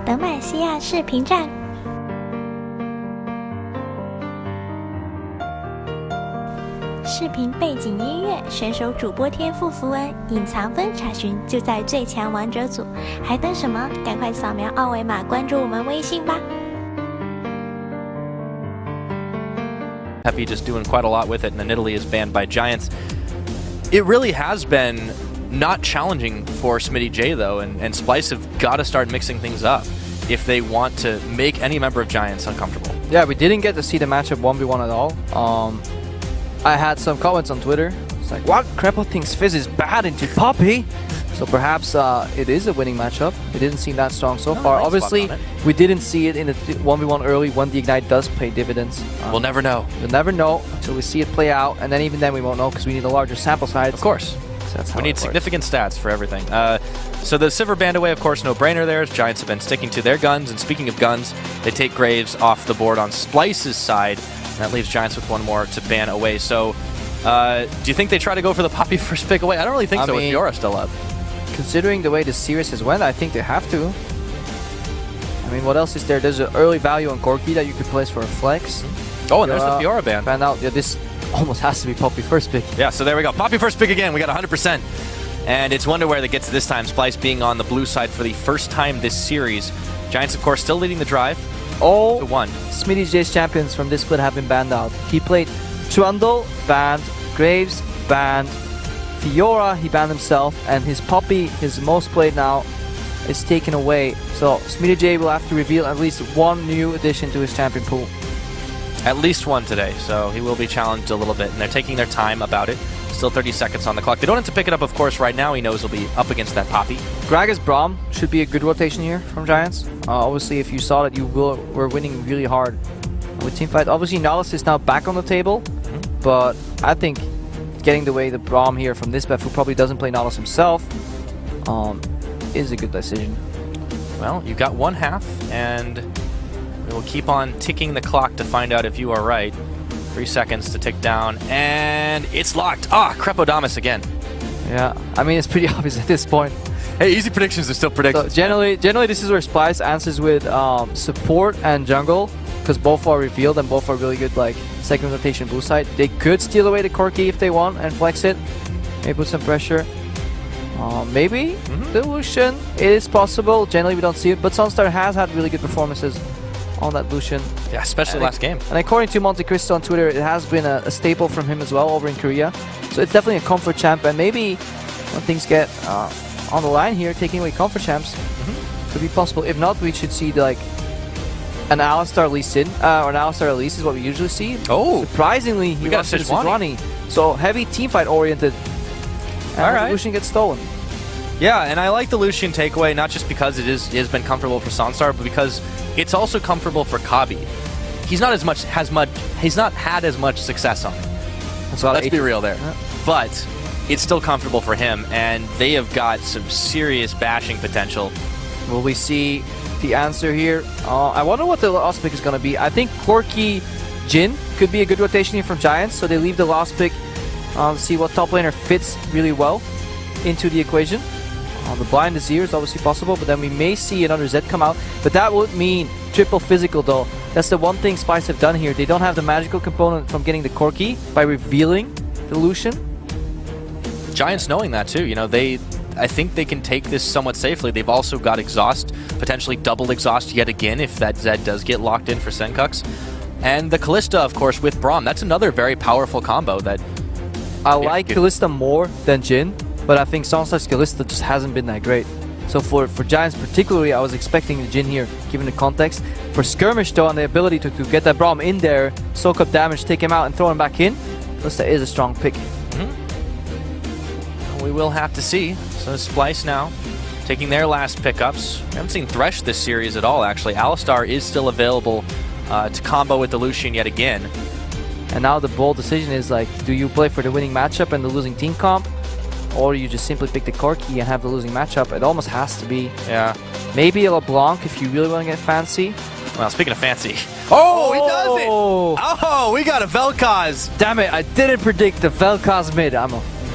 德麦西亚视频站。视频背景音乐、选手主播天赋符文、隐藏分查询就在最强王者组，还等什么？赶快扫描二维码关注我们微信吧。Heavy just doing quite a lot with it, and then Italy is banned by Giants. It really has been not challenging for Smitty J though, and Splice have got to start mixing things up if they want to make any member of Giants uncomfortable. Yeah, we didn't get to see the matchup 1v1 at all. I had some comments on Twitter. It's like, what? Crepo thinks Fizz is bad into Poppy. So perhaps it is a winning matchup. It didn't seem that strong so far. Obviously, we didn't see it in the 1v1 early when the Ignite does pay dividends. We'll never know. We'll never know until we see it play out. And then even then we won't know because we need a larger sample size. Of course. So that's how we need significant stats for everything. So the Sivir banned away, of course, no-brainer there. Giants have been sticking to their guns. And speaking of guns, they take Graves off the board on Splice's side. And that leaves Giants with one more to ban away. So, do you think they try to go for the Poppy first pick away? I don't really think so with Fiora still up. Considering the way the series has went, I think they have to. I mean, what else is there? There's an early value on Corki that you could place for a flex. Oh, and there's the Fiora ban. Banned out. Yeah, this almost has to be Poppy first pick. Yeah, so there we go. Poppy first pick again. We got 100%. And it's Wonderware that gets this time. Splice being on the blue side for the first time this series. Giants, of course, still leading the drive. All 1. Smitty J's champions from this split have been banned out. He played Trundle, banned. Graves, banned. Fiora, he banned himself. And his Poppy, his most played now, is taken away. So Smitty J will have to reveal at least one new addition to his champion pool. At least one today, so he will be challenged a little bit. And they're taking their time about it. Still 30 seconds on the clock. They don't have to pick it up, of course, right now. He knows he'll be up against that Poppy. Gragas Braum should be a good rotation here from Giants. Obviously, if you saw that, were winning really hard with teamfight. Obviously, Nautilus is now back on the table, but I think getting the way the Braum here from this buff, who probably doesn't play Nautilus himself, is a good decision. Well, you've got one half, and we will keep on ticking the clock to find out if you are right. 3 seconds to tick down, and it's locked. Crepodamus again. Yeah, I mean, it's pretty obvious at this point. Hey, easy predictions are still predictions. So generally, this is where Splice answers with support and jungle, because both are revealed and both are really good, like, second rotation blue side. They could steal away the Corki if they want and flex it. Maybe put some pressure. Maybe the Lucian. It is possible. Generally, we don't see it, but Sunstar has had really good performances on that Lucian. Yeah, especially last game. And according to Monte Cristo on Twitter, it has been a staple from him as well over in Korea. So it's definitely a comfort champ, and maybe when things get on the line here, taking away comfort champs could be possible. If not, we should see like an Alistar Lee Sin, or an Alistar Elise is what we usually see. Oh! Surprisingly, he got Sejuani. So heavy teamfight oriented. And the Lucian gets stolen. Yeah, and I like the Lucian takeaway, not just because it has been comfortable for Sunstar, but because it's also comfortable for Kabi. He's not had as much success on it. Let's be real there. But it's still comfortable for him, and they have got some serious bashing potential. Will we see the answer here? I wonder what the last pick is going to be. I think Corki Jin could be a good rotation here from Giants, so they leave the last pick to see what top laner fits really well into the equation. The blind Azir is obviously possible, but then we may see another Zed come out. But that would mean triple physical though. That's the one thing Spice have done here. They don't have the magical component from getting the Corki by revealing the Lucian. Giants knowing that too, you know, I think they can take this somewhat safely. They've also got exhaust, potentially double exhaust yet again if that Zed does get locked in for Senkux. And the Kalista, of course, with Braum. That's another very powerful combo that... I like Kalista more than Jin, but I think Sunstar's Kalista just hasn't been that great. So for Giants particularly, I was expecting the Jin here, given the context. For Skirmish though, and the ability to get that Braum in there, soak up damage, take him out and throw him back in, Kalista is a strong pick. We will have to see. So Splice now taking their last pickups. We haven't seen Thresh this series at all, actually. Alistar is still available to combo with the Lucian yet again. And now the bold decision is like, do you play for the winning matchup and the losing team comp? Or you just simply pick the Corki and have the losing matchup? It almost has to be. Yeah. Maybe a LeBlanc if you really want to get fancy. Well, speaking of fancy. Oh, he does it! Oh, we got a Vel'Koz. Damn it, I didn't predict the Vel'Koz mid.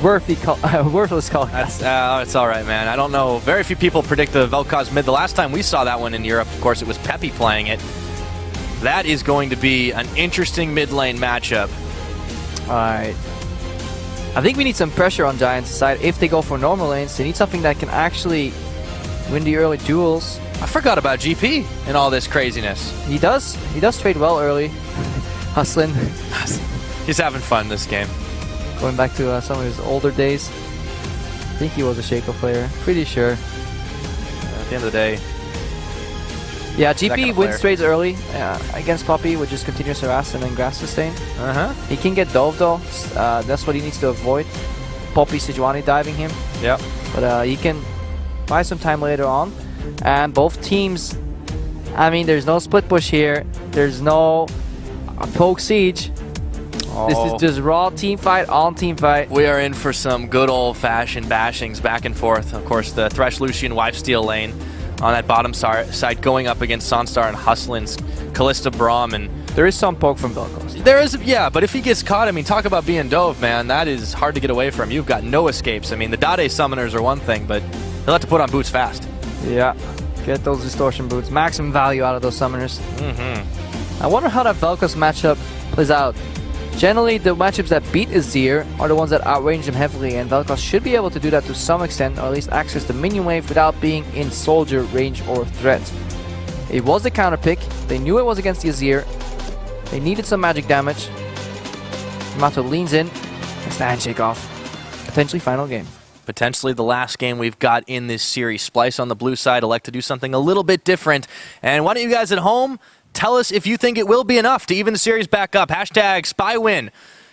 worthless call. That's it's all right, man. I don't know. Very few people predict the Vel'Koz mid. The last time we saw that one in Europe, of course, it was Peppy playing it. That is going to be an interesting mid lane matchup. Alright. I think we need some pressure on Giants' side. If they go for normal lanes, they need something that can actually win the early duels. I forgot about GP in all this craziness. He does trade well early. Hustling. He's having fun this game. Going back to some of his older days. I think he was a Shaco player. Pretty sure. At the end of the day. Yeah, GP wins trades early against Poppy with just continuous harass and then grass sustain. He can get dove though. That's what he needs to avoid. Poppy Sejuani diving him. Yeah. But he can buy some time later on. And both teams, I mean, there's no split push here. There's no poke siege. This is just raw team fight on team fight. We are in for some good old-fashioned bashings back and forth. Of course, the Thresh Lucian Wifesteal lane on that bottom side going up against Sonstar and Hustlin's Callista Braum. And there is some poke from Vel'Koz. There is, yeah, but if he gets caught, I mean, talk about being dove, man. That is hard to get away from. You've got no escapes. I mean, the Dade summoners are one thing, but he'll have to put on boots fast. Yeah, get those distortion boots. Maximum value out of those summoners. I wonder how that Vel'Koz matchup plays out. Generally, the matchups that beat Azir are the ones that outrange him heavily, and Vel'Koz should be able to do that to some extent, or at least access the minion wave without being in soldier range or threat. It was the counter pick. They knew it was against the Azir. They needed some magic damage. Mato leans in. It's the handshake off. Potentially final game. Potentially the last game we've got in this series. Splice on the blue side elect to do something a little bit different. And why don't you guys at home tell us if you think it will be enough to even the series back up. Hashtag SpyWin.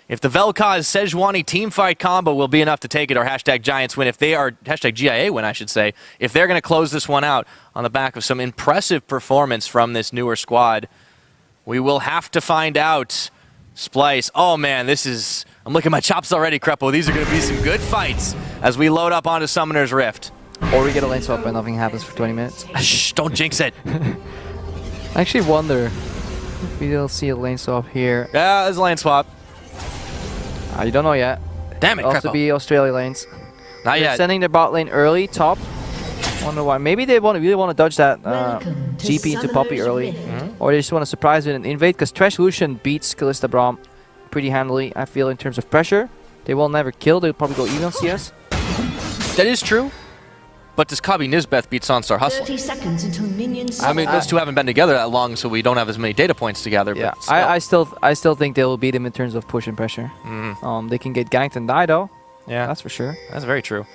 If the Vel'Koz Sejuani teamfight combo will be enough to take it, or hashtag Giants win. If they are, hashtag GIA win, I should say. If they're going to close this one out on the back of some impressive performance from this newer squad, we will have to find out. Splice. Oh man, this is... I'm looking at my chops already, Krepo. These are going to be some good fights as we load up onto Summoner's Rift. Or we get a lane swap and nothing happens for 20 minutes. Shh, don't jinx it. I actually wonder if we'll see a lane swap here. Yeah, there's a lane swap. You don't know yet. Damn it, It'll also be Australia lanes. Not yet. Sending their bot lane early, top. Wonder why. Maybe they really want to dodge that GP into Poppy early. Or they just want to surprise with an invade, because Thresh Lucian beats Callista Braum pretty handily, I feel, in terms of pressure. They will never kill. They'll probably go even on CS. That is true. But does Kabi Nisbeth beat Sonstar Hustle? 30 seconds until minions. I mean, those two haven't been together that long, so we don't have as many data points together. Yeah, but I still think they will beat him in terms of push and pressure. They can get ganked and die though. Yeah, that's for sure. That's very true.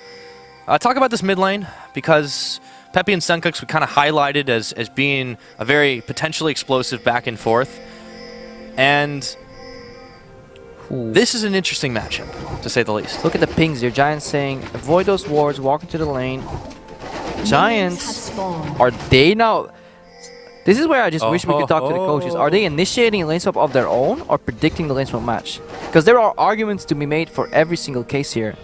Talk about this mid lane, because Peppy and Senkux we kind of highlighted as being a very potentially explosive back and forth, and this is an interesting matchup, to say the least. Look at the pings here. Giants saying, avoid those wards, walk into the lane. Giants, are they now... This is where I just wish we could talk to the coaches. Are they initiating a lane swap of their own or predicting the lane swap match? Because there are arguments to be made for every single case here.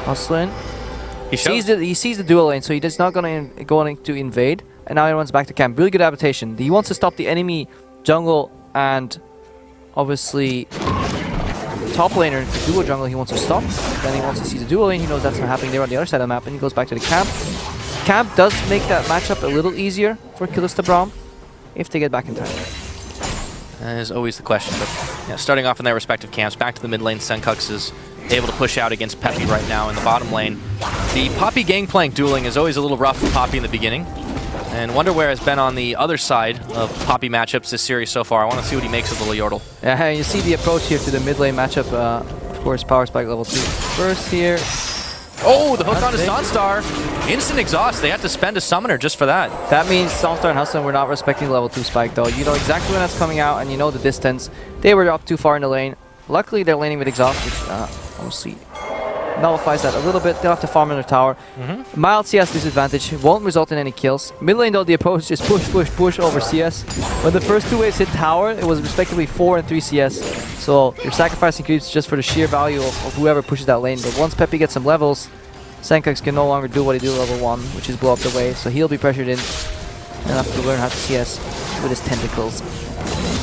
Hustlin. He sees the dual lane, so he's not going to invade. And now he runs back to camp. Really good adaptation. He wants to stop the enemy jungle and obviously top laner, the dual jungle, he wants to stop. Then he wants to see the dual lane. He knows that's not happening there on the other side of the map, and he goes back to the camp. Camp does make that matchup a little easier for Callista Braum if they get back in time. That is always the question. But yeah, starting off in their respective camps, back to the mid lane, Senkux is able to push out against Peppy right now in the bottom lane. The Poppy Gangplank dueling is always a little rough for Poppy in the beginning. And Wonderware has been on the other side of Poppy matchups this series so far. I want to see what he makes of the little Yordle. Yeah, you see the approach here to the mid lane matchup. Of course, Power Spike level 2 first here. Oh, the hook on his Sonstar. Instant exhaust. They have to spend a summoner just for that. That means Sonstar and Hustlin were not respecting level 2 spike though. You know exactly when that's coming out and you know the distance. They were up too far in the lane. Luckily, they're laning with exhaust, which obviously nullifies that a little bit. They'll have to farm in their tower. Mild CS disadvantage. Won't result in any kills. Mid lane though, the approach is push over CS. When the first two waves hit tower, it was respectively 4 and 3 CS. So you're sacrificing creeps just for the sheer value of whoever pushes that lane. But once Peppy gets some levels, Senkux can no longer do what he did level 1, which is blow up the wave. So he'll be pressured in and have to learn how to CS with his tentacles.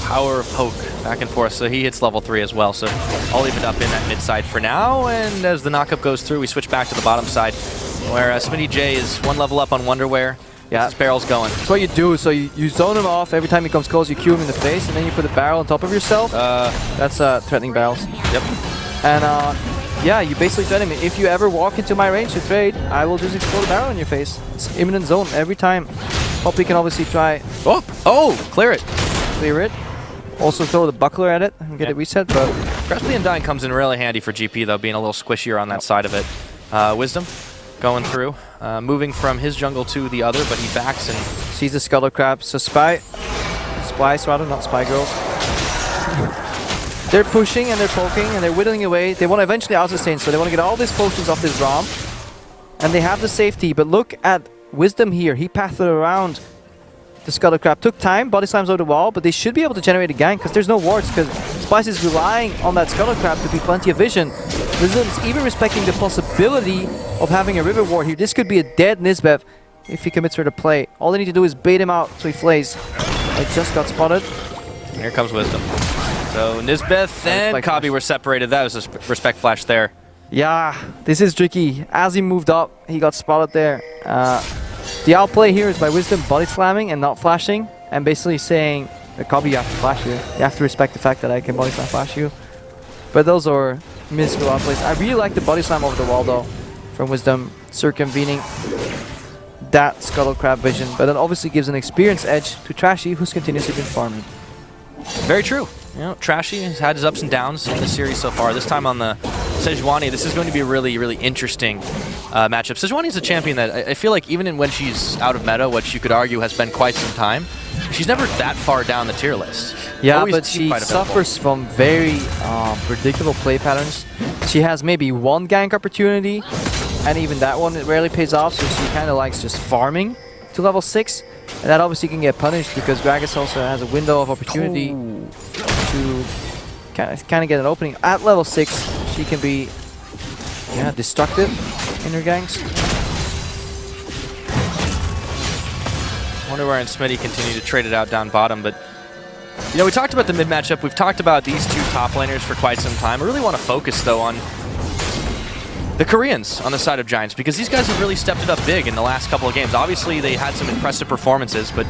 power of poke back and forth. So he hits level 3 as well. So I'll leave it up in that mid side for now. And as the knockup goes through, we switch back to the bottom side, where Smitty J is 1 level up on Wonderwear. Yeah, his barrel's going. That's what you do. So you zone him off. Every time he comes close, you cue him in the face, and then you put a barrel on top of yourself. That's threatening barrels. Yep. And yeah, you basically threaten him. If you ever walk into my range to trade, I will just explode a barrel in your face. It's imminent zone every time. Poppy can obviously try. Oh, clear it. Clear it. Also throw the buckler at it and get it reset, but Grasply Undying comes in really handy for GP though, being a little squishier on that side of it. Wisdom going through, moving from his jungle to the other, but he backs and sees the Scuttle Crab. So Spice rather, not Spy Girls. They're pushing and they're poking and they're whittling away. They want to eventually out-sustain, so they want to get all these potions off this ROM. And they have the safety, but look at Wisdom here. He pathed around the Scuttle Crab. Took time, body slams over the wall, but they should be able to generate a gank because there's no wards, because Spice is relying on that Scuttle Crab to be plenty of vision. Wisdom's even respecting the possibility of having a river ward here. This could be a dead Nisbeth if he commits her to play. All they need to do is bait him out so he flays. I just got spotted. And here comes Wisdom. So Nisbeth and Kabi were separated. That was a respect flash there. Yeah, this is tricky. As he moved up, he got spotted there. The outplay here is by Wisdom body slamming and not flashing, and basically saying, Kabi, you have to flash here. You have to respect the fact that I can body slam flash you. But those are minuscule outplays. I really like the body slam over the wall though, from Wisdom, circumvening that Scuttle Crab vision, but that obviously gives an experience edge to Trashy, who's continuously been farming. Very true. You know, Trashy has had his ups and downs in the series so far. This time on the Sejuani, this is going to be a really, really interesting matchup. Sejuani is a champion that I feel like even when she's out of meta, which you could argue has been quite some time, she's never that far down the tier list. Yeah, but she suffers from very predictable play patterns. She has maybe one gank opportunity, and even that one, it rarely pays off, so she kind of likes just farming to level 6. And that obviously can get punished because Gragas also has a window of opportunity to kind of get an opening. At level 6, she can be destructive in her ganks. Wonderware and Smitty continue to trade it out down bottom, but you know, we talked about the mid matchup. We've talked about these two top laners for quite some time. I really want to focus though on the Koreans on the side of Giants, because these guys have really stepped it up big in the last couple of games. Obviously, they had some impressive performances, but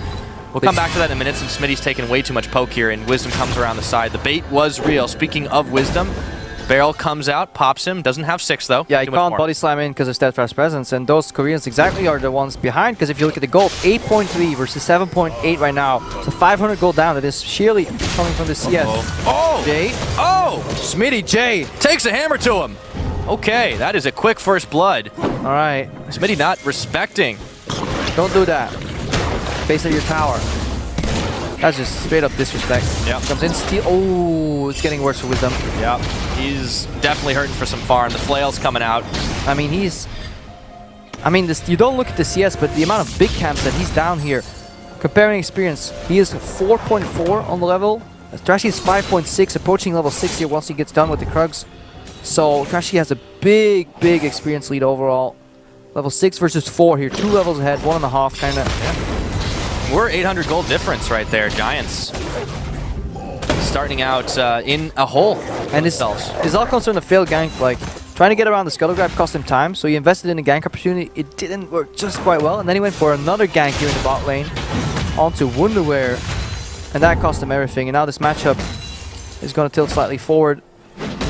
we'll come back to that in a minute since Smitty's taken way too much poke here, and Wisdom comes around the side. The bait was real. Speaking of Wisdom, Barrel comes out, pops him, doesn't have 6 though. Yeah, he can't body slam in because of Steadfast Presence, and those Koreans exactly are the ones behind, because if you look at the gold, 8.3 versus 7.8 right now, so 500 gold down. That is sheerly coming from the CS. Oh! J. Oh! Smitty J takes a hammer to him. Okay, that is a quick first blood. All right. Smitty not respecting. Don't do that. Base of your tower. That's just straight up disrespect. Yeah. Comes in, steal. Oh, it's getting worse for Wisdom. Yeah. He's definitely hurting for some farm. The flail's coming out. I mean, you don't look at the CS, but the amount of big camps that he's down here, comparing experience, he is 4.4 on the level. Trashy is 5.6, approaching level 6 here once he gets done with the Krugs. So Trashy has a big experience lead overall. Level 6 versus 4 here, 2 levels ahead, 1.5 kind of. Yeah. We're 800 gold difference right there, Giants. Starting out in a hole. And this all comes from the failed gank. Like, trying to get around the Scuttle Grab cost him time, so he invested in a gank opportunity. It didn't work just quite well, and then he went for another gank here in the bot lane onto Wonderware, and that cost him everything. And now this matchup is going to tilt slightly forward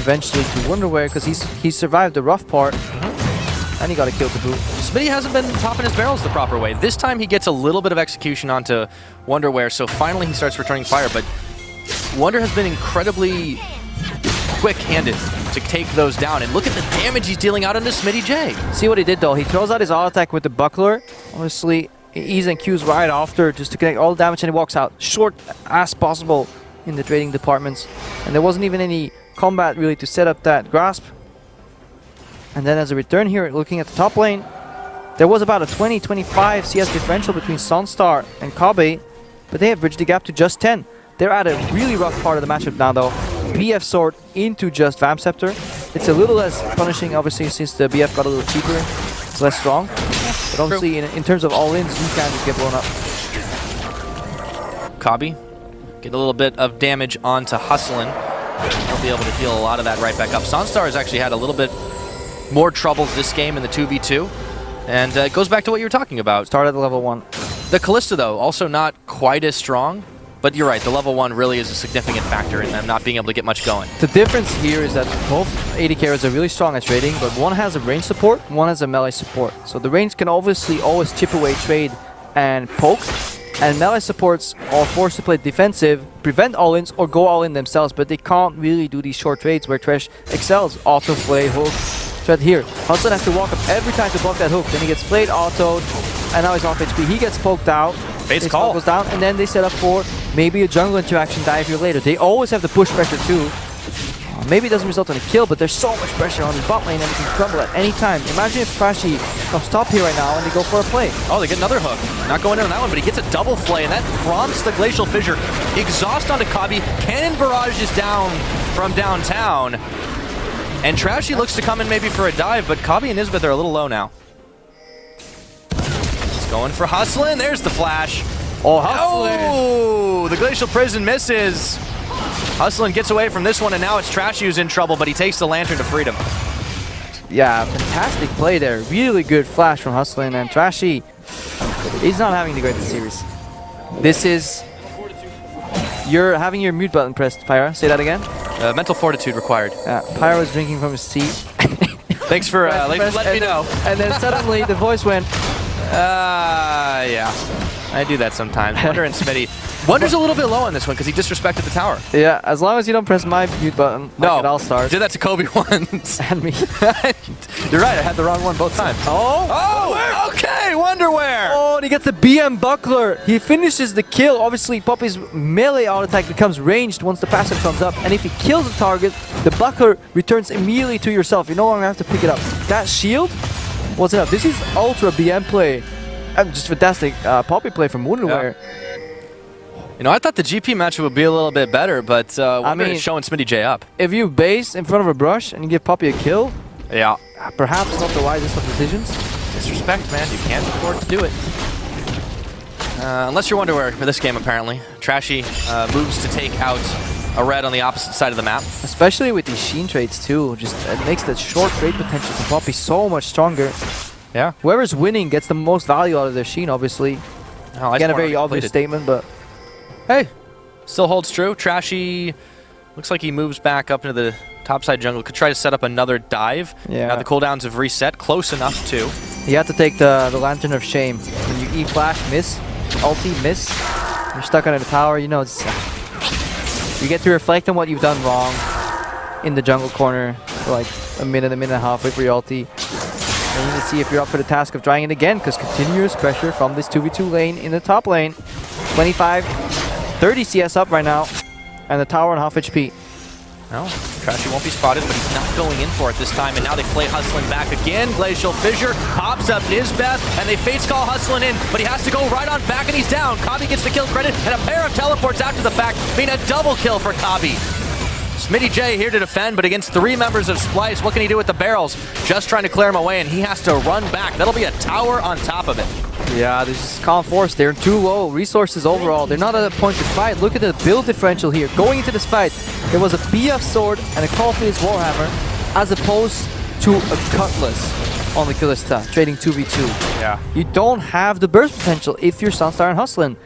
eventually to Wonderware, because he survived the rough part, and he got a kill to boot. Smitty hasn't been popping his barrels the proper way. This time he gets a little bit of execution onto Wonderware, so finally he starts returning fire, but Wonder has been incredibly quick-handed to take those down, and look at the damage he's dealing out onto Smitty J. See what he did though, he throws out his auto attack with the buckler, obviously E's and Q's right after just to connect all the damage, and he walks out short as possible in the trading departments, and there wasn't even any combat really to set up that grasp. And then as a return here, looking at the top lane, there was about a 20-25 CS differential between Sunstar and Kabe, but they have bridged the gap to just 10. They're at a really rough part of the matchup now though. BF Sword into just Vamp Scepter. It's a little less punishing obviously since the BF got a little cheaper. It's less strong. But obviously in terms of all-ins, you can just get blown up. Kabi Get a little bit of damage onto Hustlin. He'll be able to heal a lot of that right back up. Sonstar has actually had a little bit more troubles this game in the 2v2. And it goes back to what you were talking about. Started at level 1. The Kalista, though, also not quite as strong. But you're right, the level 1 really is a significant factor in them not being able to get much going. The difference here is that both AD carries are really strong at trading, but one has a range support, one has a melee support. So the range can obviously always chip away, trade, and poke. And melee supports are forced to play defensive, prevent all-ins, or go all-in themselves, but they can't really do these short trades where Thresh excels. Auto, flay, hook, thread here. Hudson has to walk up every time to block that hook. Then he gets flayed, autoed, and now he's off HP. He gets poked out. Fate's call goes down, and then they set up for maybe a jungle interaction dive here later. They always have the push pressure too. Maybe it doesn't result in a kill, but there's so much pressure on the bot lane and it can crumble at any time. Imagine if Trashy comes top here right now and they go for a play. Oh, they get another hook. Not going in on that one, but he gets a double flay, and that prompts the Glacial Fissure. Exhaust onto Kabi. Cannon Barrage is down from downtown. And Trashy looks to come in maybe for a dive, but Kabi and Nisbeth are a little low now. He's going for Hustlin. There's the flash. Oh, Hustlin! Oh, the Glacial Prison misses. Hustlin gets away from this one, and now it's Trashy who's in trouble, but he takes the Lantern to freedom. Yeah, fantastic play there. Really good flash from Hustlin, and Trashy, he's not having the greatest series. This is... You're having your mute button pressed, Pyra. Say that again. Mental fortitude required. Pyra was drinking from his tea. Thanks for letting me know. And then suddenly the voice went... Yeah. I do that sometimes. Wonder and Smitty. Wonder's a little bit low on this one because he disrespected the tower. Yeah, as long as you don't press my mute button, no, I'll start. Did that to Kobe once. And me. You're right, I had the wrong one both times. Oh, okay, Wonderwear. Oh, and he gets the BM Buckler. He finishes the kill. Obviously, Poppy's melee auto attack becomes ranged once the passive comes up. And if he kills the target, the Buckler returns immediately to yourself. You no longer have to pick it up. That shield was enough. This is ultra BM play. Just fantastic Poppy play from Wonderwear. Yeah. You know, I thought the GP matchup would be a little bit better, but I mean, it's showing Smitty J up. If you base in front of a brush and you give Poppy a kill, yeah, perhaps not the wisest of decisions. Disrespect, man. You can't afford to do it. Unless you're Wonderwear for this game, apparently. Trashy moves to take out a red on the opposite side of the map. Especially with these Sheen trades, too. Just it makes that short trade potential for Poppy so much stronger. Yeah. Whoever's winning gets the most value out of their Sheen, obviously. Oh, Again, a very obvious statement, but... Hey, still holds true. Trashy looks like he moves back up into the topside jungle. Could try to set up another dive. Yeah. Now the cooldowns have reset. Close enough, too. You have to take the Lantern of Shame. When you E-flash, miss, ulti, miss, you're stuck under the tower, you know, it's, you get to reflect on what you've done wrong in the jungle corner for like a minute and a half, wait for your ulti. And you need to see if you're up for the task of trying it again, because continuous pressure from this 2v2 lane in the top lane. 25, 30 CS up right now, and the tower on half HP. No, Trashy won't be spotted, but he's not going in for it this time, and now they play Hustlin back again. Glacial Fissure pops up Nisbeth, and they Fates call Hustlin in, but he has to go right on back, and he's down. Kabi gets the kill credit, and a pair of teleports after the fact, being a double kill for Kabi. Smitty J here to defend, but against 3 members of Splice, what can he do with the barrels? Just trying to clear him away, and he has to run back. That'll be a tower on top of it. Yeah, this is Calm Force. They're too low. Resources overall. They're not at a point to fight. Look at the build differential here. Going into this fight, there was a BF sword and a Call Phoenix Warhammer, as opposed to a Cutlass on the Kalista, trading 2v2. Yeah. You don't have the burst potential if you're Sunstar and Hustlin.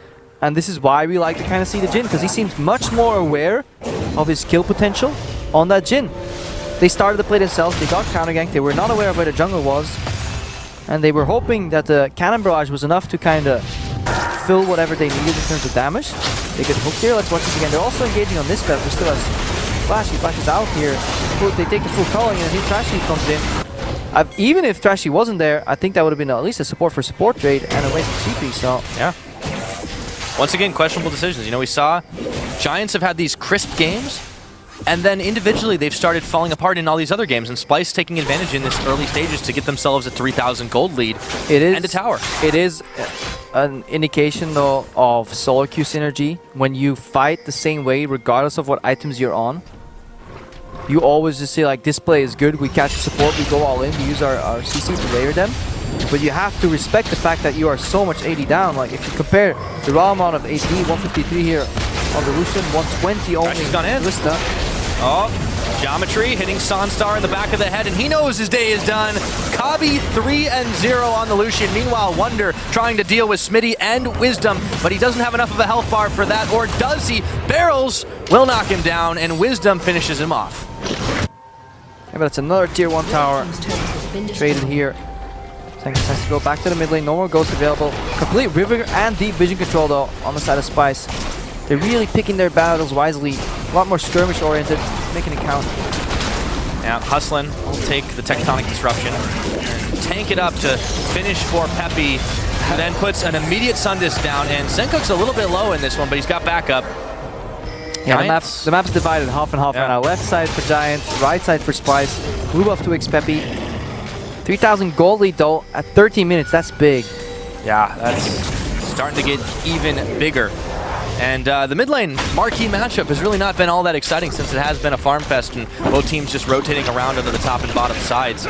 And this is why we like to kind of see the Jhin, because he seems much more aware of his kill potential on that Jhin. They started the play themselves, they got counter-ganked, they were not aware of where the jungle was, and they were hoping that the Cannon Barrage was enough to kind of fill whatever they needed in terms of damage. They get hooked here, let's watch this again. They're also engaging on this belt, which still has Flash, he flashes out here. They take the full culling, and here Trashy comes in. Even if Trashy wasn't there, I think that would have been at least a support for support trade and a waste of CP, so... Yeah. Once again, questionable decisions. You know, we saw Giants have had these crisp games, and then individually they've started falling apart in all these other games, and Splice taking advantage in this early stages to get themselves a 3,000 gold lead and a tower. It is an indication, though, of solo queue synergy. When you fight the same way, regardless of what items you're on, you always just say, like, this play is good, we catch support, we go all in, we use our CC to layer them. But you have to respect the fact that you are so much AD down. Like, if you compare the raw amount of AD, 153 here on the Lucian. 120 only. She's gone in. Lista. Oh, Geometry hitting Sonstar in the back of the head, and he knows his day is done. Kabi 3-0 on the Lucian. Meanwhile, Wonder trying to deal with Smitty and Wisdom, but he doesn't have enough of a health bar for that, or does he? Barrels will knock him down, and Wisdom finishes him off. Yeah, but it's another tier 1 tower traded here. Seconds has to go back to the mid lane. No more ghosts available. Complete river and deep vision control though on the side of Spice. They're really picking their battles wisely. A lot more skirmish oriented, making it count. Now Hustlin will take the Tectonic Disruption and tank it up to finish for Peppy, who then puts an immediate Sundis down, and Senkook's a little bit low in this one, but he's got backup. Yeah, the map's divided half and half right now. Left side for Giants, right side for Spice. Blue buff to Peppy. 3,000 gold lead though at 13 minutes. That's big. Yeah, that's starting to get even bigger. And the mid lane marquee matchup has really not been all that exciting since it has been a farm fest and both teams just rotating around onto the top and bottom sides.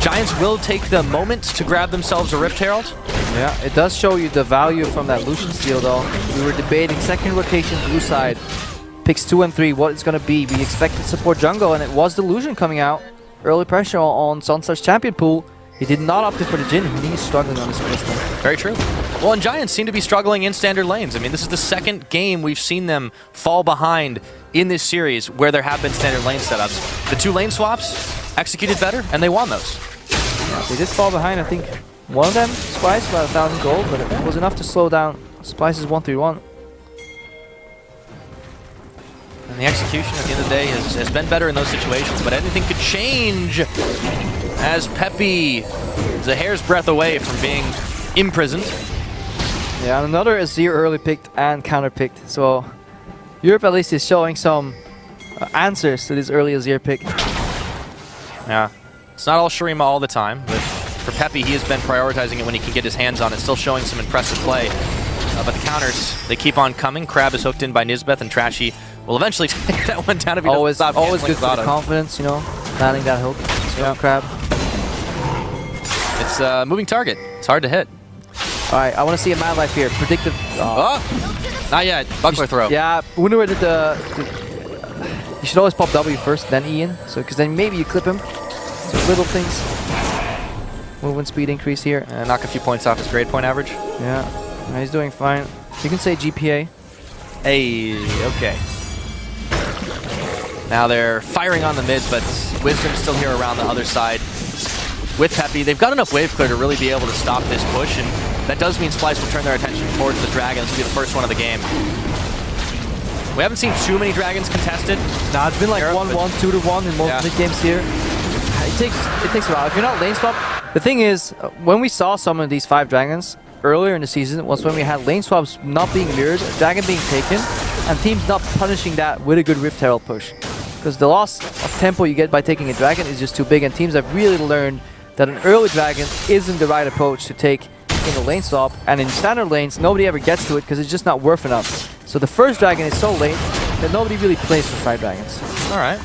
Giants will take the moment to grab themselves a Rift Herald. Yeah, it does show you the value from that Lucian steal though. We were debating second rotation blue side. Picks 2 and 3, what it's going to be. We expected support jungle, and it was the Lucian coming out. Early pressure on Sunstar's champion pool. He did not opt for the Jhin, and he's struggling on this system. Very true. Well, and Giants seem to be struggling in standard lanes. I mean, this is the second game we've seen them fall behind in this series where there have been standard lane setups. The 2 lane swaps executed better, and they won those. Yeah, they did fall behind, I think. One of them, Spice, about 1,000 gold, but it was enough to slow down Spice's 1-3-1. And the execution at the end of the day has been better in those situations, but anything could change as Peppy is a hair's breadth away from being imprisoned. Yeah, and another Azir early picked and counter picked. So Europe at least is showing some answers to this early Azir pick. Yeah, it's not all Shurima all the time, but for Peppy, he has been prioritizing it when he can get his hands on it, still showing some impressive play. But the counters, they keep on coming. Crab is hooked in by Nisbeth, and Trashy will eventually take that one down if he doesn't stop. Always good for the confidence, you know, landing that hook. Yeah. Crab. It's a moving target. It's hard to hit. All right, I want to see a Mad Life here. Predictive. Oh, not yet. Buckler throw. Yeah, Wunderwear did you should always pop W first, then Ian. So, because then maybe you clip him. So little things. Movement speed increase here. And knock a few points off his grade point average. Yeah, he's doing fine. You can say GPA. Hey, okay. Now they're firing on the mid, but Wisdom's still here around the other side with Peppy. They've got enough wave clear to really be able to stop this push, and that does mean Splice will turn their attention towards the Dragon. This will be the first one of the game. We haven't seen too many Dragons contested. Nah, it's been like 1-1, 2-1 in most mid games here. It takes a while. If you're not lane swap, the thing is, when we saw some of these 5 Dragons earlier in the season was when we had lane swaps not being mirrored, Dragon being taken, and teams not punishing that with a good Rift Herald push. Because the loss of tempo you get by taking a Dragon is just too big, and teams have really learned that an early Dragon isn't the right approach to take in a lane swap, and in standard lanes nobody ever gets to it because it's just not worth enough. So the first Dragon is so late that nobody really plays for 5 Dragons. Alright.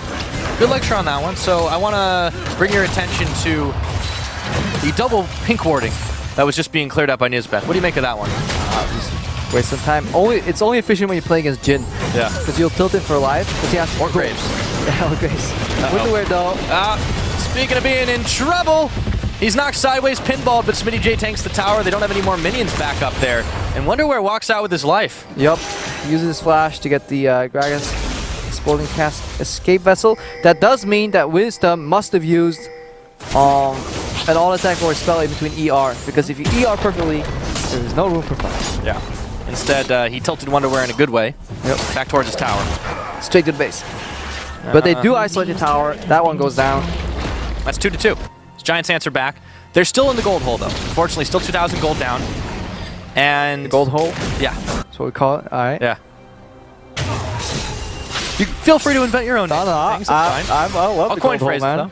Good lecture on that one. So I want to bring your attention to the double pink warding that was just being cleared up by Nisbeth. What do you make of that one? Just waste some time. It's only efficient when you play against Jhin. Yeah. Because you'll tilt it for life. He has or Graves. Yeah, or Graves. Wunderwear though. Speaking of being in trouble, he's knocked sideways, pinballed, but Smitty J tanks the tower. They don't have any more minions back up there. And Wunderwear walks out with his life. Yup. Uses his flash to get the Dragon's exploding cast escape vessel. That does mean that Wisdom must have used an all-attack or a spell in between ER, because if you ER perfectly, there is no room for flash. Yeah. Instead, he tilted Wunderwear in a good way. Yep. Back towards his tower. Straight to the base. But they do isolate the tower. That one goes down. That's 2-2. Giants answer back. They're still in the gold hole, though. Unfortunately, still 2,000 gold down. And the gold hole? Yeah. That's what we call it. All right. Yeah. You feel free to invent your own things. I love the coin gold phrases, hole, man.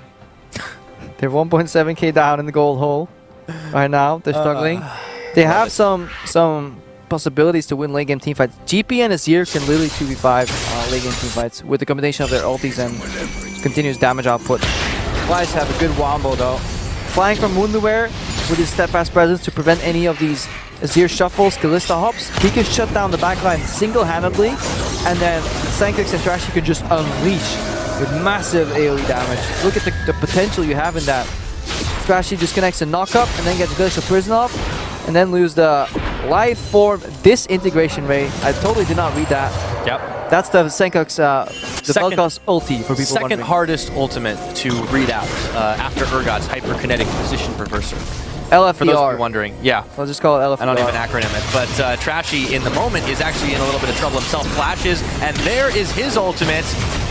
They're 1.7k down in the gold hole right now. They're struggling. They have some possibilities to win late game team fights. GP and Azir can literally 2v5 late game team fights with the combination of their ultis and continuous damage output. Splice have a good wombo though. Flying from Wunderwear with his steadfast presence to prevent any of these Azir shuffles, Kalista hops. He can shut down the backline single-handedly. and then Senkux and Trashy can just unleash with massive AoE damage. Look at the potential you have in that. Trashy just connects a knock-up and then gets Glacial Prison off, and then lose the life form disintegration ray. I totally did not read that. Yep. That's the Senkux, the Vel'Koz ulti for people Second wondering. hardest ultimate to read out after Urgot's hyperkinetic position reverser. LFDR. For those of you wondering, yeah. I'll just call it LFDR. I don't even acronym it, but Trashy in the moment is actually in a little bit of trouble himself. Flashes, and there is his ultimate.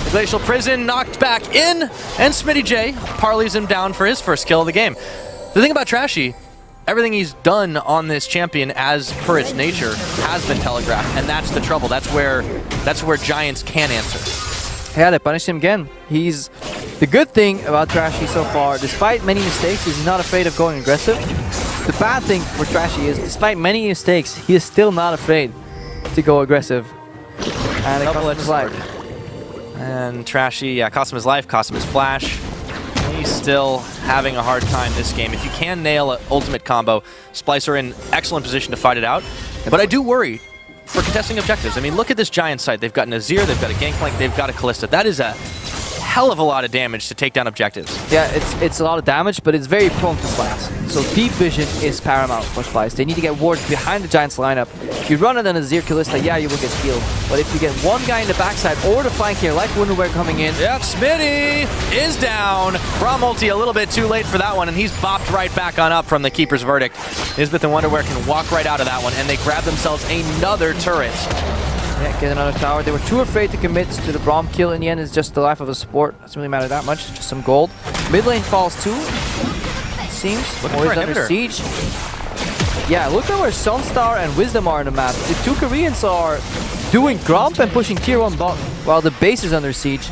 The Glacial Prison knocked back in, and Smitty J parleys him down for his first kill of the game. The thing about Trashy, everything he's done on this champion as per its nature has been telegraphed, and that's the trouble. That's where Giants can answer. Yeah, they punished him again. He's the good thing about Trashy so far, despite many mistakes, he's not afraid of going aggressive. The bad thing for Trashy is, despite many mistakes, he is still not afraid to go aggressive. And it cost him his life. And Trashy, yeah, cost him his life, cost him his flash. He's still having a hard time this game. If you can nail an ultimate combo, Splice are in excellent position to fight it out. But I do worry for contesting objectives. I mean, look at this Giant site. They've got an Azir, they've got a Gangplank, they've got a Kalista. That is a hell of a lot of damage to take down objectives. Yeah, it's a lot of damage, but it's very prone to flash. So deep vision is paramount for Splice. They need to get wards behind the Giants lineup. If you run it on a Azir Kalista, yeah, you will get healed. But if you get one guy in the backside or the flank here, like Wonderwear coming in. Yep, Smitty is down. Braum ulti a little bit too late for that one, and he's bopped right back on up from the Keeper's Verdict. Nisbeth and Wonderwear can walk right out of that one, and they grab themselves another turret. Yeah, get another tower. They were too afraid to commit to the Braum kill. In the end, it's just the life of a support. Doesn't really matter that much. Just some gold. Mid lane falls too. It seems. Always under siege. Yeah, look at where Sunstar and Wisdom are on the map. The two Koreans are doing Gromp and pushing tier 1 bot while the base is under siege.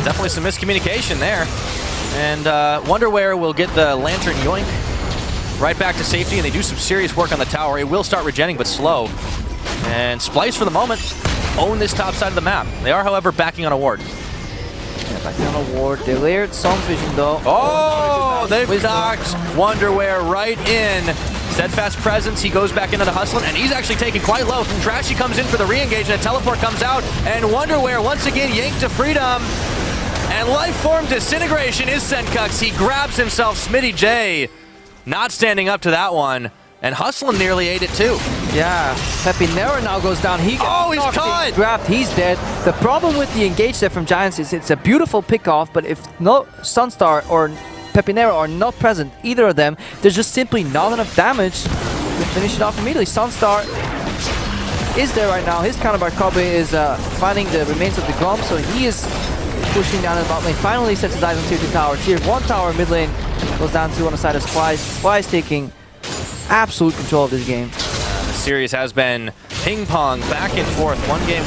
Definitely some miscommunication there. And Wonderwear will get the Lantern Yoink right back to safety, and they do some serious work on the tower. It will start regenning, but slow. And Splice, for the moment, own this top side of the map. They are, however, backing on a ward. Yeah, backing on a ward. They layered Sun Vision, though. Oh, they've knocked Wonderwear right in. Steadfast Presence, he goes back into the hustling, and he's actually taken quite low. Trashy comes in for the re-engage, and a teleport comes out, and Wonderwear once again yanked to freedom. And life form disintegration is Senkux. He grabs himself Smitty J. Not standing up to that one. And Hustlin nearly ate it too. Yeah, Pepinera now goes down. He he's caught! Grabbed, he's dead. The problem with the engage there from Giants is it's a beautiful pick-off, but if no Sunstar or Pepinera are not present, either of them, there's just simply not enough damage to finish it off immediately. Sunstar is there right now. His counterpart Kobe is finding the remains of the Gromp, so he is pushing down the bot lane. Finally sets his eyes on tier 2 tower. Tier 1 tower mid lane goes down 2 on the side of Splice. Splice taking absolute control of this game. The series has been ping-pong, back and forth. One game,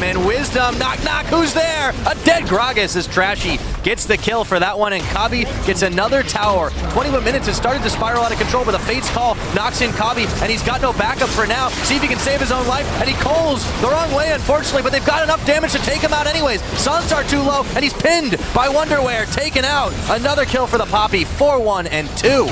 and Wisdom, knock, who's there? A dead Gragas as Trashy gets the kill for that one, and Kabi gets another tower. 21 minutes, it started to spiral out of control, but the Fate's Call knocks in Kabi, and he's got no backup for now. See if he can save his own life, and he calls the wrong way, unfortunately, but they've got enough damage to take him out anyways. Sunstar too low, and he's pinned by Wonderwear, taken out. Another kill for the Poppy, 4-1 and 2.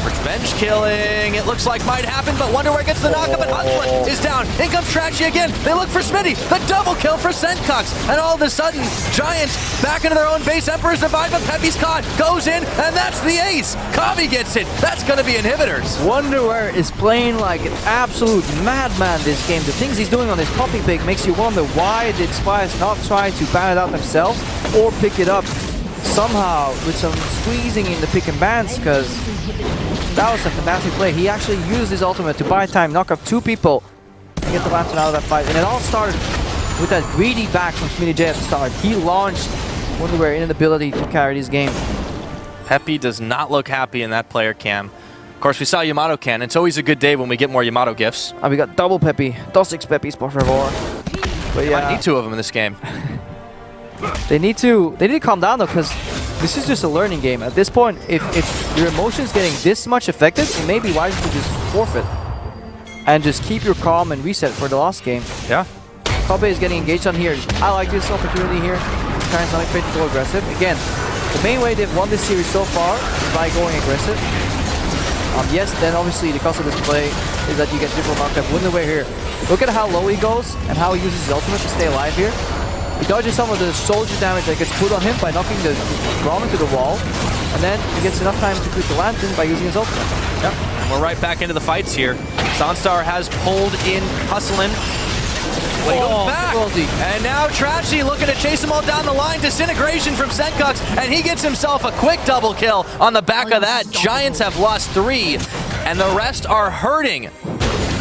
Revenge killing, it looks like might happen, but Wonderwear gets the knockup, and Hustler is down. In comes Trashy again. They look for Smitty. The double kill for Senkux. And all of a sudden, Giants back into their own base. Emperor's Divide, but Peppy's caught. Goes in, and that's the ace. Kabi gets it. That's going to be inhibitors. Wonderwear is playing like an absolute madman this game. The things he's doing on this poppy pick makes you wonder why did Spies not try to ban it out themselves or pick it up somehow with some squeezing in the pick and bans, because that was a fantastic play. He actually used his ultimate to buy time, knock up 2 people, and get the Lantern out of that fight. And it all started with that greedy back from Smitty J at the start. He launched Wonderwear inability to carry this game. Peppy does not look happy in that player cam. Of course, we saw Yamato can. It's always a good day when we get more Yamato gifts. And we got double Peppy. 2 Peppys, por favor. But yeah, might need 2 of them in this game. They need to calm down though, because this is just a learning game. At this point, if your emotions getting this much affected, it may be wise to just forfeit and just keep your calm and reset for the last game. Yeah. Kobe is getting engaged on here. I like this opportunity here. Trying Sonic Fate to go aggressive. Again, the main way they've won this series so far is by going aggressive. Yes, then obviously the cost of this play is that you get triple knockback. Win the way here. Look at how low he goes and how he uses his ultimate to stay alive here. He dodges some of the soldier damage that gets put on him by knocking the Grom into the wall, and then he gets enough time to click the lantern by using his ultimate. Yep. We're right back into the fights here. Sunstar has pulled in Hustlin. But he goes back. And now Trashy looking to chase them all down the line. Disintegration from Senkux, and he gets himself a quick double kill on the back of that. Giants have lost 3, and the rest are hurting.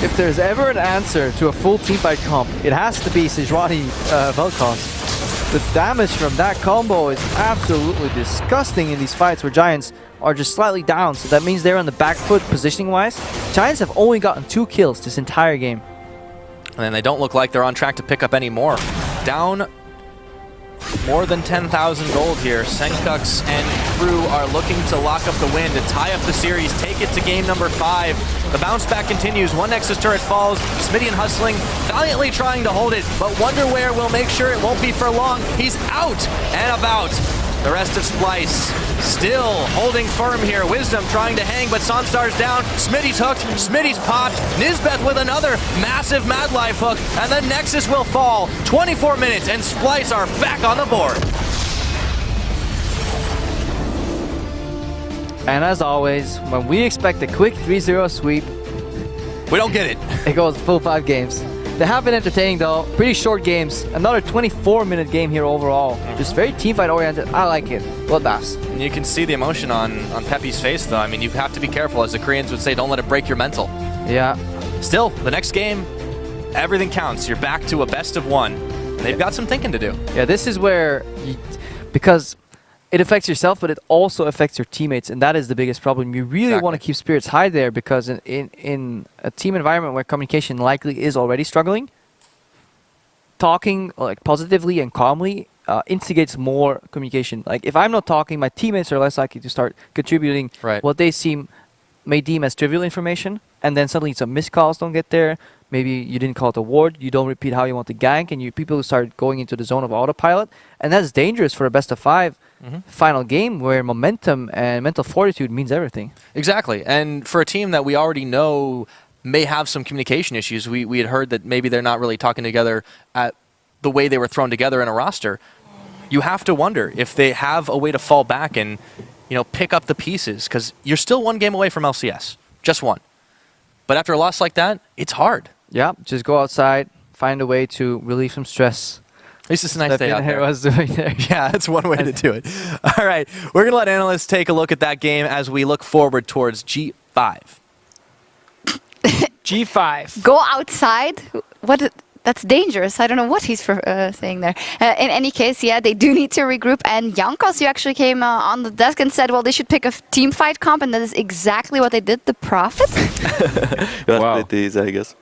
If there's ever an answer to a full teamfight comp, it has to be Sejuani Vel'Koz. The damage from that combo is absolutely disgusting in these fights where Giants are just slightly down, so that means they're on the back foot positioning-wise. Giants have only gotten 2 kills this entire game. And they don't look like they're on track to pick up any more. Down more than 10,000 gold here. Senkux and crew are looking to lock up the win, to tie up the series, take it to game number 5. The bounce back continues. One Nexus turret falls. Smitty and Hustling valiantly trying to hold it, but Wonderwear will make sure it won't be for long. He's out and about. The rest of Splice still holding firm here. Wisdom trying to hang, but Sonstar's down. Smitty's hooked. Smitty's popped. Nisbeth with another massive Mad Life hook, and the Nexus will fall. 24 minutes, and Splice are back on the board. And as always, when we expect a quick 3-0 sweep, we don't get it. It goes full 5 games. They have been entertaining though, pretty short games. Another 24-minute game here overall. Just very teamfight oriented. I like it. Bloodbaths. And you can see the emotion on Peppy's face though. I mean, you have to be careful, as the Koreans would say, don't let it break your mental. Yeah. Still, the next game, everything counts. You're back to a best of 1. They've got some thinking to do. Yeah, this is where, because it affects yourself, but it also affects your teammates, and that is the biggest problem. You really want to keep spirits high there, because in a team environment where communication likely is already struggling, talking like positively and calmly instigates more communication. Like if I'm not talking, my teammates are less likely to start contributing what they may deem as trivial information, and then suddenly some missed calls don't get there. Maybe you didn't call it a ward, you don't repeat how you want to gank, and people start going into the zone of autopilot, and that's dangerous for a best of 5 final game where momentum and mental fortitude means everything. Exactly, and for a team that we already know may have some communication issues, we had heard that maybe they're not really talking together at the way they were thrown together in a roster. You have to wonder if they have a way to fall back and, you know, pick up the pieces, because you're still 1 game away from LCS, just 1. But after a loss like that, it's hard. Yeah, just go outside, find a way to relieve some stress. At least it's a nice day out there. Was doing there. Yeah, that's one way to do it. All right, we're going to let analysts take a look at that game as we look forward towards G5. G5. Go outside? What? That's dangerous. I don't know what he's saying there. In any case, yeah, they do need to regroup. And Jankos, you actually came on the desk and said, well, they should pick a team fight comp, and that is exactly what they did. The Prophet? Wow. It is, I guess.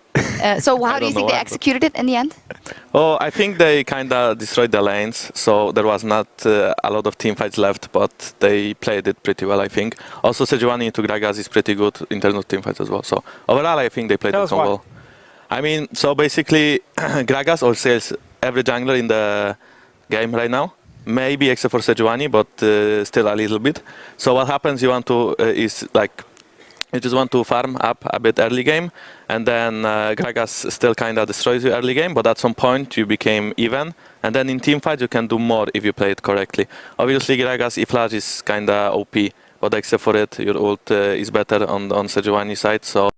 So how do you think they executed it in the end? Oh, I think they kind of destroyed the lanes, so there was not a lot of team fights left, but they played it pretty well, I think. Also, Sejuani into Gragas is pretty good in terms of team fights as well. So overall, I think they played it so well. I mean, so basically, Gragas outsells every jungler in the game right now. Maybe except for Sejuani, but still a little bit. So what happens, you want to is like, you just want to farm up a bit early game, and then Gragas still kind of destroys you early game, but at some point you became even, and then in team fight you can do more if you play it correctly. Obviously, Gragas E-Flash is kind of OP, but except for it, your ult is better on Sejuani side, so